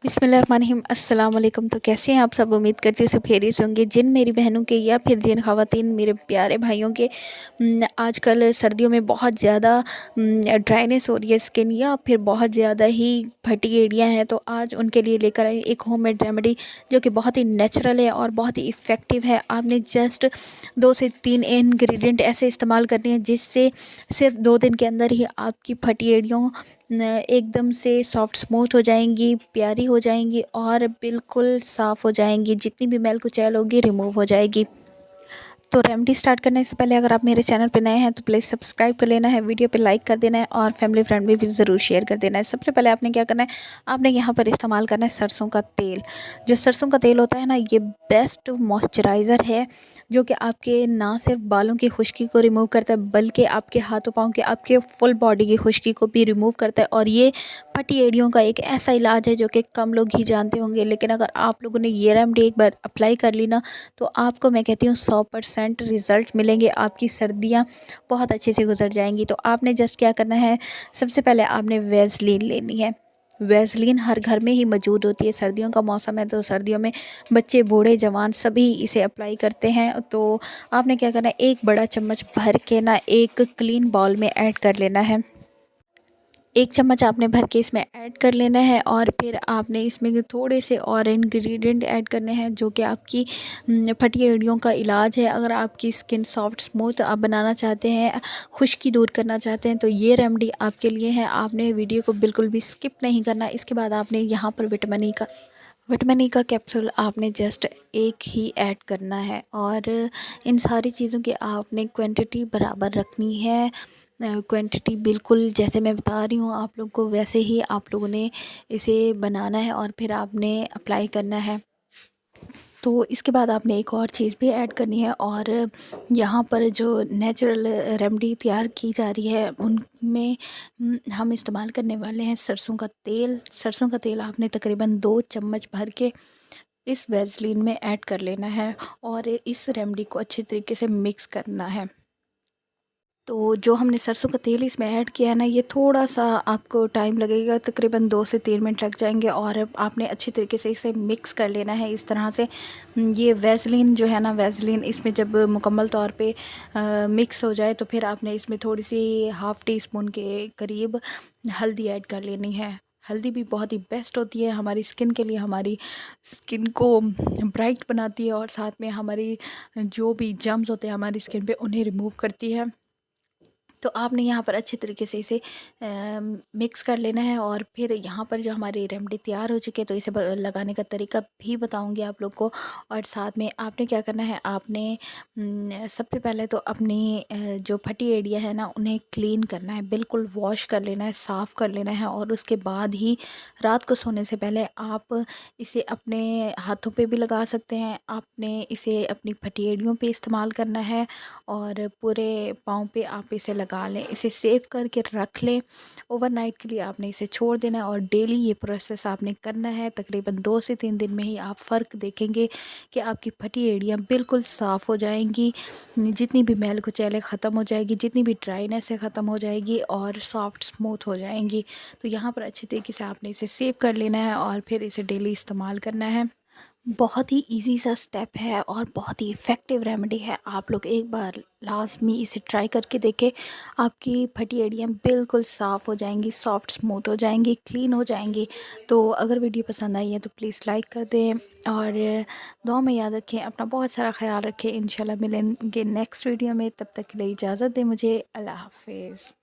बिस्मिल्लाहिर्रहमानिर्रहीम अस्सलाम वालेकुम। तो कैसे हैं आप सब? उम्मीद करती हूँ सब खैरियत से होंगे। जिन मेरी बहनों के या फिर जिन ख़वातीन मेरे प्यारे भाइयों के आजकल सर्दियों में बहुत ज़्यादा ड्राइनेस हो रही है स्किन, या फिर बहुत ज़्यादा ही फटी एड़ियाँ हैं, तो आज उनके लिए लेकर आई एक होममेड रेमेडी जो कि बहुत ही नेचुरल है और बहुत ही इफ़ेक्टिव है। आपने जस्ट 2 से 3 इंग्रेडिएंट ऐसे इस्तेमाल करने हैं जिससे सिर्फ 2 दिन के अंदर ही आपकी फटी एड़ियों एकदम से सॉफ्ट स्मूथ हो जाएंगी, प्यारी हो जाएंगी और बिल्कुल साफ़ हो जाएंगी। जितनी भी मैल कुचैल होगी रिमूव हो जाएगी। तो रेमेडी स्टार्ट करने से पहले अगर आप मेरे चैनल पर नए हैं तो प्लीज़ सब्सक्राइब कर लेना है, वीडियो पे लाइक कर देना है और फैमिली फ्रेंड में भी ज़रूर शेयर कर देना है। सबसे पहले आपने क्या करना है, आपने यहाँ पर इस्तेमाल करना है सरसों का तेल। जो सरसों का तेल होता है ना, ये बेस्ट मॉइस्चराइज़र है जो कि आपके ना सिर्फ बालों की खुश्की को रिमूव करता है बल्कि आपके हाथों पाँव के, आपके फुल बॉडी की खुश्की को भी रिमूव करता है। और ये फटी एड़ियों का एक ऐसा इलाज है जो कि कम लोग ही जानते होंगे, लेकिन अगर आप लोगों ने ये रेमेडी एक बार अप्लाई कर ली ना, तो आपको मैं कहती हूँ 100% रिज़ल्ट मिलेंगे। आपकी सर्दियाँ बहुत अच्छे से गुजर जाएंगी। तो आपने जस्ट क्या करना है, सबसे पहले आपने वैसलीन लेनी है। वैसलीन हर घर में ही मौजूद होती है। सर्दियों का मौसम है तो सर्दियों में बच्चे बूढ़े जवान सभी इसे अप्लाई करते हैं। तो आपने क्या करना है, एक बड़ा चम्मच भर के ना एक क्लीन बाउल में ऐड कर लेना है। 1 चम्मच आपने भर के इसमें ऐड कर लेना है और फिर आपने इसमें थोड़े से और इंग्रेडिएंट ऐड करने हैं जो कि आपकी फटी एड़ियों का इलाज है। अगर आपकी स्किन सॉफ्ट स्मूथ आप बनाना चाहते हैं, खुश्की दूर करना चाहते हैं, तो ये रेमेडी आपके लिए है। आपने वीडियो को बिल्कुल भी स्किप नहीं करना। इसके बाद आपने यहाँ पर विटामिन ई का कैप्सूल आपने जस्ट एक ही ऐड करना है और इन सारी चीज़ों की आपने क्वांटिटी बराबर रखनी है। क्वांटिटी बिल्कुल जैसे मैं बता रही हूँ आप लोग को वैसे ही आप लोगों ने इसे बनाना है और फिर आपने अप्लाई करना है। तो इसके बाद आपने एक और चीज़ भी ऐड करनी है और यहाँ पर जो नेचुरल रेमेडी तैयार की जा रही है उनमें हम इस्तेमाल करने वाले हैं सरसों का तेल। सरसों का तेल आपने तकरीबन 2 चम्मच भर के इस वैसलीन में ऐड कर लेना है और इस रेमेडी को अच्छे तरीके से मिक्स करना है। तो जो हमने सरसों का तेल इसमें ऐड किया है ना, ये थोड़ा-सा आपको टाइम लगेगा, तकरीबन 2 से 3 मिनट लग जाएंगे और आपने अच्छी तरीके से इसे मिक्स कर लेना है इस तरह से। ये वैसलीन जो है ना, वैसलीन इसमें जब मुकम्मल तौर पे मिक्स हो जाए तो फिर आपने इसमें थोड़ी-सी हाफ़ टी स्पून के करीब हल्दी ऐड कर लेनी है। हल्दी भी बहुत ही बेस्ट होती है हमारी स्किन के लिए, हमारी स्किन को ब्राइट बनाती है और साथ में हमारी जो भी जर्म्स होते हैं हमारी स्किन पे उन्हें रिमूव करती है। तो आपने यहाँ पर अच्छे तरीके से इसे मिक्स कर लेना है और फिर यहाँ पर जो हमारी रेमेडी तैयार हो चुकी है, तो इसे लगाने का तरीका भी बताऊँगी आप लोग को। और साथ में आपने क्या करना है, आपने सबसे पहले तो अपनी जो फटी एड़ियाँ हैं ना उन्हें क्लीन करना है, बिल्कुल वॉश कर लेना है, साफ़ कर लेना है। और उसके बाद ही रात को सोने से पहले आप इसे अपने हाथों पे भी लगा सकते हैं। आपने इसे अपनी फटी एड़ियों पे इस्तेमाल करना है और पूरे पाँव पे आप इसे लगा लें, इसे सेव करके रख लें। ओवरनाइट के लिए आपने इसे छोड़ देना है और डेली ये प्रोसेस आपने करना है। तकरीबन 2 से 3 दिन में ही आप फ़र्क देखेंगे कि आपकी फटी एड़ियाँ बिल्कुल साफ़ हो जाएंगी, जितनी भी मैल कुचैले ख़त्म हो जाएगी, जितनी भी ड्राइनेस है ख़त्म हो जाएगी और सॉफ्ट स्मूथ हो जाएंगी। तो यहाँ पर अच्छी तरीके से आपने इसे सेव कर लेना है और फिर इसे डेली इस्तेमाल करना है। बहुत ही इजी सा स्टेप है और बहुत ही इफ़ेक्टिव रेमेडी है। आप लोग एक बार लाज़मी इसे ट्राई करके देखें। आपकी फटी एड़ियाँ बिल्कुल साफ़ हो जाएंगी, सॉफ्ट स्मूथ हो जाएंगी, क्लीन हो जाएंगी। तो अगर वीडियो पसंद आई है तो प्लीज़ लाइक कर दें और दुआ में याद रखें, अपना बहुत सारा ख्याल रखें। इंशाल्लाह मिलेंगे नेक्स्ट वीडियो में, तब तक के लिए इजाज़त दें मुझे। अल्लाह हाफ़िज़।